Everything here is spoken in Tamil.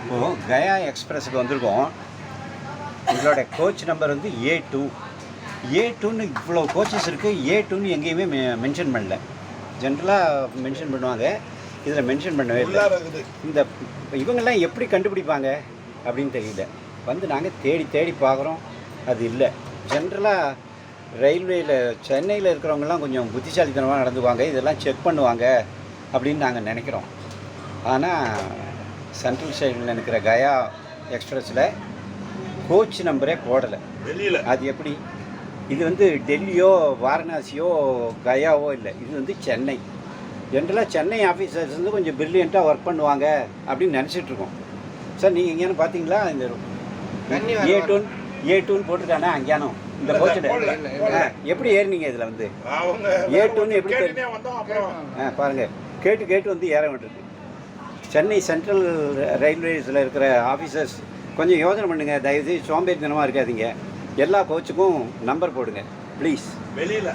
இப்போது கயா எக்ஸ்பிரஸுக்கு வந்திருக்கோம். உங்களோட கோச் நம்பர் வந்து A2ன்னு இவ்வளோ கோச்சஸ் இருக்குது. A2ன்னு எங்கேயுமே மென்ஷன் பண்ணல. ஜென்ரலாக மென்ஷன் பண்ணுவாங்க, இதில் மென்ஷன் பண்ணவே இல்லை. இந்த இவங்கெல்லாம் எப்படி கண்டுபிடிப்பாங்க அப்படின்னு தெரியல. வந்து நாங்கள் தேடி தேடி பார்க்குறோம், அது இல்லை. ஜென்ரலாக ரயில்வேயில் சென்னையில் இருக்கிறவங்கலாம் கொஞ்சம் புத்திசாலித்தனமாக நடந்துக்குவாங்க, இதெல்லாம் செக் பண்ணுவாங்க அப்படின்னு நாங்கள் நினைக்கிறோம். ஆனால் சென்ட்ரல் சைடில் இருக்கிற கயா எக்ஸ்பிரஸில் கோச் நம்பரே போடலை. அது எப்படி? இது வந்து டெல்லியோ வாரணாசியோ கயாவோ இல்லை, இது வந்து சென்னை. ஜென்ரலாக சென்னை ஆஃபீஸர்ஸ் வந்து கொஞ்சம் பிரில்லியண்ட்டாக ஒர்க் பண்ணுவாங்க அப்படின்னு நினச்சிட்ருக்கோம். சார் நீங்கள் எங்கேயானு பார்த்தீங்களா? இந்த A2ன்னு போட்டிருக்கானே அங்கேயானும் இந்த கோச்சில் எப்படி ஏறினீங்க? இதில் வந்து A2ன்னு எப்படி பாருங்கள், கேட்டு வந்து ஏற வேண்டியிருக்கு. சென்னை சென்ட்ரல் ரயில்வேஸில் இருக்கிற ஆஃபீஸர்ஸ் கொஞ்சம் யோசனை பண்ணுங்கள், தயவுசெய்து சோம்பேறித்தனமாக இருக்காதீங்க. எல்லா கோச்சுக்கும் நம்பர் போடுங்க ப்ளீஸ். வெளியில்